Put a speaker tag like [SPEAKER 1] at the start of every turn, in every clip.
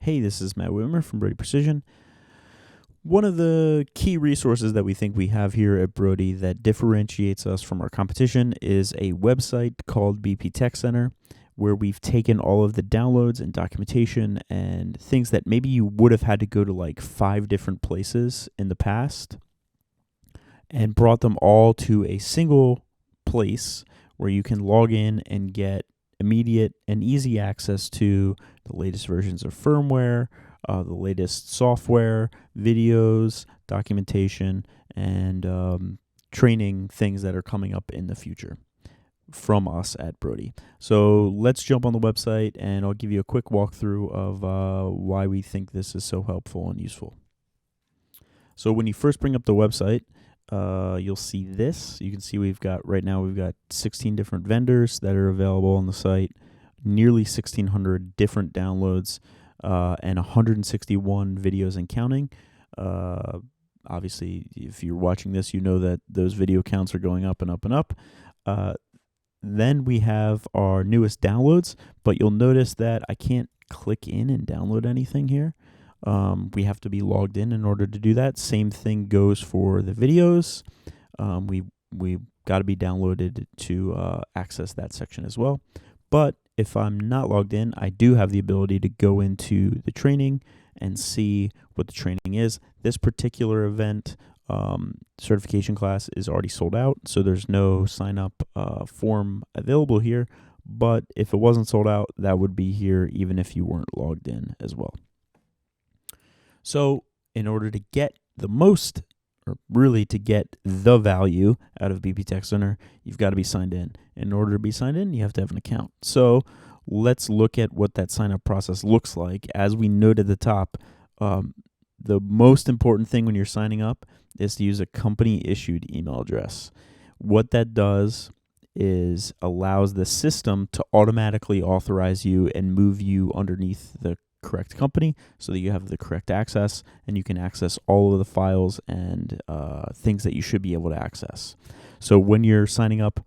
[SPEAKER 1] Hey, this is Matt Wimmer from Broudy Precision. One of the key resources that we think we have here at Broudy that differentiates us from our competition is a website called BP Tech Center, where we've taken all of the downloads and documentation and things that maybe you would have had to go to like 5 different places in the past and brought them all to a single place where you can log in and get immediate and easy access to the latest versions of firmware, the latest software, videos, documentation, and training things that are coming up in the future from us at Broudy. So let's jump on the website and I'll give you a quick walkthrough of why we think this is so helpful and useful. So when you first bring up the website, you'll see this. You can see we've got 16 different vendors that are available on the site, nearly 1,600 different downloads, and 161 videos and counting. Obviously, if you're watching this, you know that those video counts are going up and up and up. Then we have our newest downloads, but you'll notice that I can't click in and download anything here. We have to be logged in order to do that. Same thing goes for the videos. We got to be downloaded to access that section as well. But if I'm not logged in, I do have the ability to go into the training and see what the training is. This particular event, certification class, is already sold out, so there's no sign-up form available here. But if it wasn't sold out, that would be here even if you weren't logged in as well. So in order to get the most, or really to get the value out of BP Tech Center, you've got to be signed in. In order to be signed in, you have to have an account. So let's look at what that sign-up process looks like. As we noted at the top, the most important thing when you're signing up is to use a company-issued email address. What that does is allows the system to automatically authorize you and move you underneath the correct company so that you have the correct access and you can access all of the files and things that you should be able to access. So when you're signing up,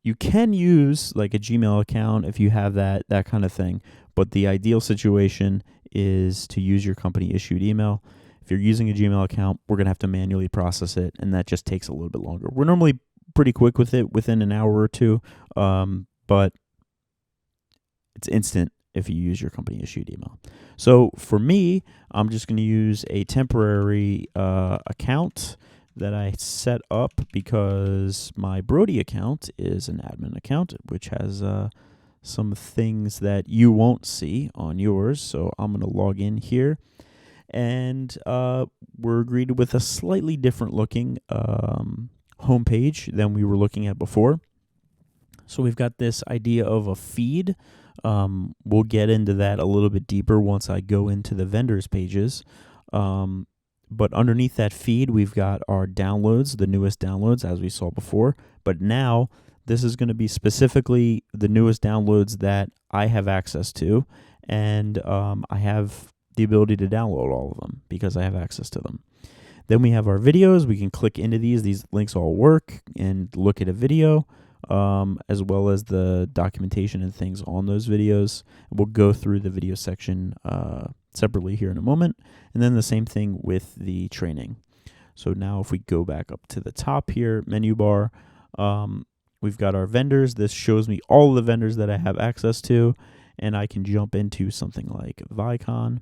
[SPEAKER 1] you can use like a Gmail account if you have that kind of thing, but the ideal situation is to use your company issued email. If you're using a Gmail account, we're going to have to manually process it, and that just takes a little bit longer. We're normally pretty quick with it within an hour or two, but it's instant if you use your company issued email. So for me, I'm just going to use a temporary account that I set up because my Broudy account is an admin account, which has some things that you won't see on yours. So I'm going to log in here, and we're greeted with a slightly different looking homepage than we were looking at before. So we've got this idea of a feed. We'll get into that a little bit deeper once I go into the vendors pages. But underneath that feed, we've got our downloads, the newest downloads, as we saw before. But now this is going to be specifically the newest downloads that I have access to. And I have the ability to download all of them because I have access to them. Then we have our videos. We can click into these. These links all work and look at a video, as well as the documentation and things on those videos. We'll go through the video section separately here in a moment. And then the same thing with the training. So now if we go back up to the top here, menu bar, we've got our vendors. This shows me all of the vendors that I have access to, and I can jump into something like Vicon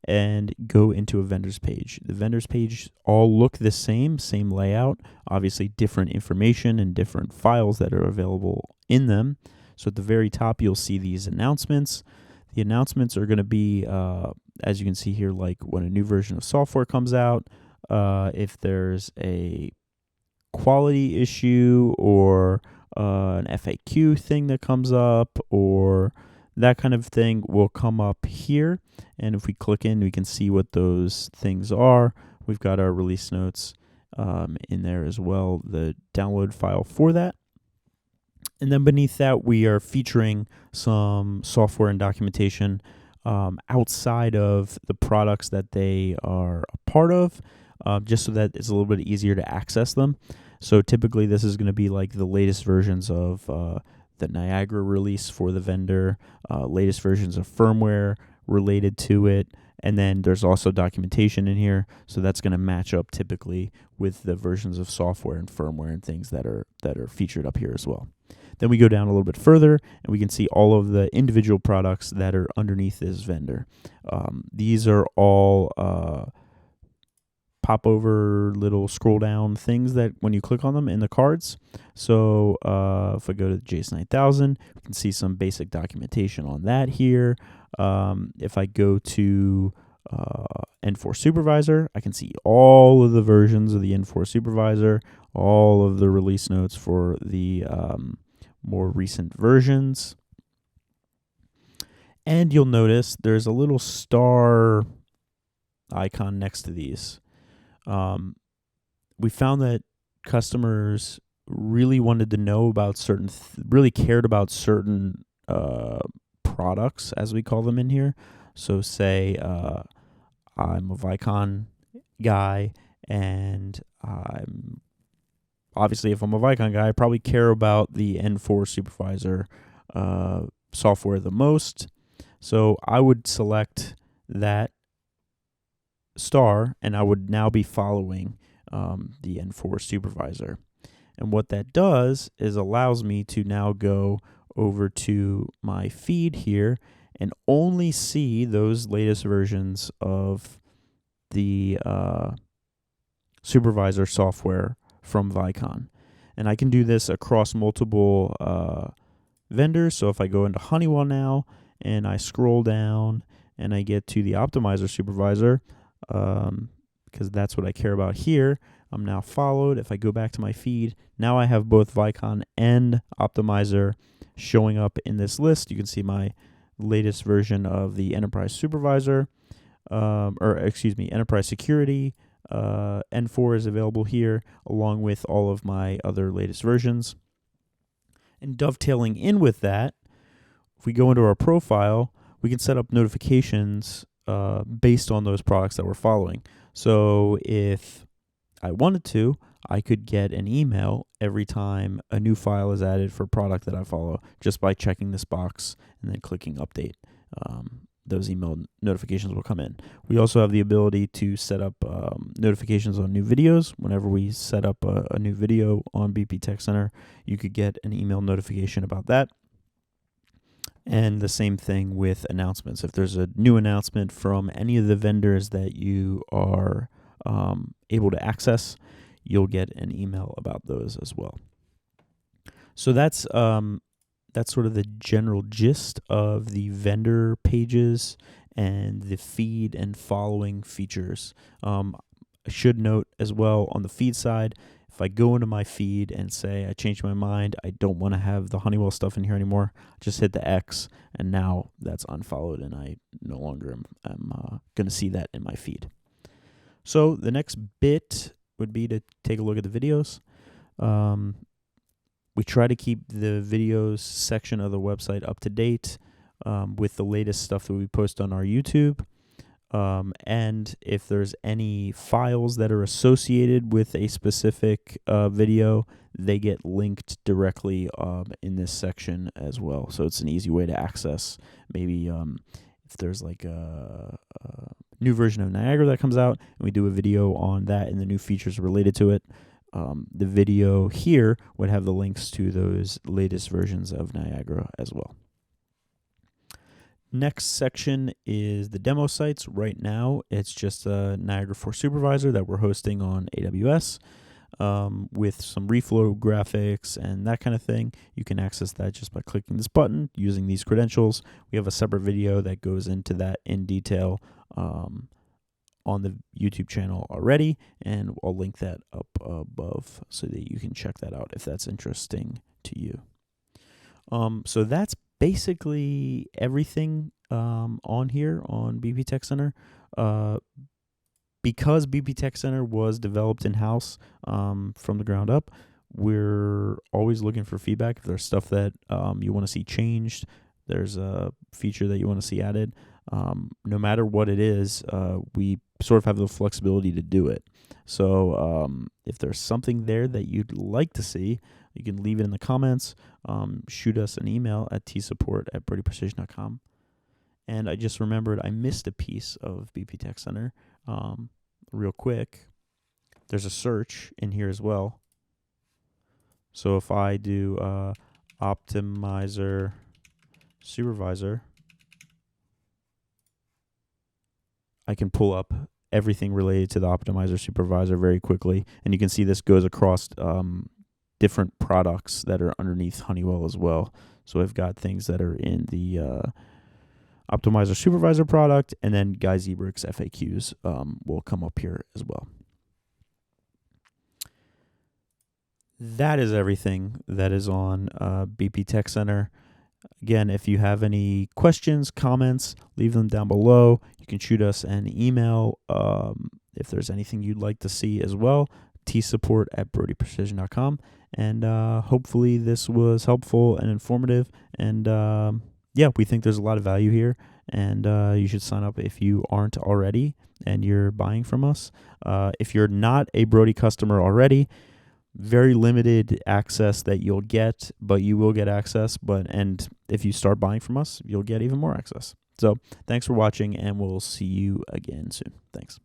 [SPEAKER 1] and go into a vendors page. The vendors page all look the same layout, obviously different information and different files that are available in them. So at the very top, you'll see these announcements. The announcements are going to be, as you can see here, like when a new version of software comes out, if there's a quality issue or an FAQ thing that comes up, or that kind of thing will come up here. And if we click in, we can see what those things are. We've got our release notes in there as well, the download file for that. And then beneath that, we are featuring some software and documentation outside of the products that they are a part of, just so that it's a little bit easier to access them. So typically this is going to be like the latest versions of the Niagara release for the vendor, latest versions of firmware, related to it. And then there's also documentation in here, so that's going to match up typically with the versions of software and firmware and things that are featured up here as well. Then we go down a little bit further, and we can see all of the individual products that are underneath this vendor. These are all pop over little scroll down things that when you click on them in the cards. So if I go to the JS9000, we can see some basic documentation on that here. If I go to N4 Supervisor, I can see all of the versions of the N4 Supervisor, all of the release notes for the more recent versions. And you'll notice there's a little star icon next to these. We found that customers really wanted to know about really cared about certain products, as we call them in here. So say I'm a Vicon guy, and obviously if I'm a Vicon guy, I probably care about the N4 Supervisor software the most. So I would select that star, and I would now be following the N4 Supervisor. And what that does is allows me to now go over to my feed here and only see those latest versions of the supervisor software from Vicon. And I can do this across multiple vendors. So if I go into Honeywell now and I scroll down and I get to the optimizer supervisor, because that's what I care about here, I'm now followed. If I go back to my feed, now I have both Vicon and optimizer showing up in this list. You can see my latest version of the enterprise supervisor, enterprise security. N4 is available here, along with all of my other latest versions. And dovetailing in with that, if we go into our profile, we can set up notifications based on those products that we're following. So if I wanted to, I could get an email every time a new file is added for a product that I follow just by checking this box and then clicking update. Those email notifications will come in. We also have the ability to set up notifications on new videos. Whenever we set up a new video on BP Tech Center, you could get an email notification about that. And the same thing with announcements. If there's a new announcement from any of the vendors that you are able to access, you'll get an email about those as well. So that's sort of the general gist of the vendor pages and the feed and following features. I should note as well on the feed side, if I go into my feed and say I changed my mind, I don't want to have the Honeywell stuff in here anymore, just hit the X, and now that's unfollowed, and I no longer am going to see that in my feed. So the next bit would be to take a look at the videos. We try to keep the videos section of the website up to date with the latest stuff that we post on our YouTube. And if there's any files that are associated with a specific video, they get linked directly in this section as well. So it's an easy way to access. Maybe if there's like a new version of Niagara that comes out, and we do a video on that and the new features related to it, the video here would have the links to those latest versions of Niagara as well. Next section is the demo sites. Right now, it's just a Niagara 4 Supervisor that we're hosting on AWS with some reflow graphics and that kind of thing. You can access that just by clicking this button using these credentials. We have a separate video that goes into that in detail on the YouTube channel already, and I'll link that up above so that you can check that out if that's interesting to you. So that's basically everything on here on BP Tech Center. Because BP Tech Center was developed in-house from the ground up, we're always looking for feedback. If there's stuff that you want to see changed, there's a feature that you want to see added, no matter what it is, we sort of have the flexibility to do it. So if there's something there that you'd like to see, you can leave it in the comments. Shoot us an email at tsupport@broudyprecision.com. And I just remembered I missed a piece of BP Tech Center. Real quick, there's a search in here as well. So if I do optimizer supervisor, I can pull up everything related to the optimizer supervisor very quickly. And you can see this goes across different products that are underneath Honeywell as well. So I've got things that are in the optimizer supervisor product, and then Guy Zebrick's FAQs will come up here as well. That is everything that is on BP Tech Center. Again, if you have any questions, comments, leave them down below. You can shoot us an email if there's anything you'd like to see as well, tsupport@broudyprecision.com. And hopefully this was helpful and informative. And yeah, we think there's a lot of value here. And you should sign up if you aren't already and you're buying from us. If you're not a Broudy customer already, very limited access that you'll get, but you will get access. And if you start buying from us, you'll get even more access. So thanks for watching, and we'll see you again soon. Thanks.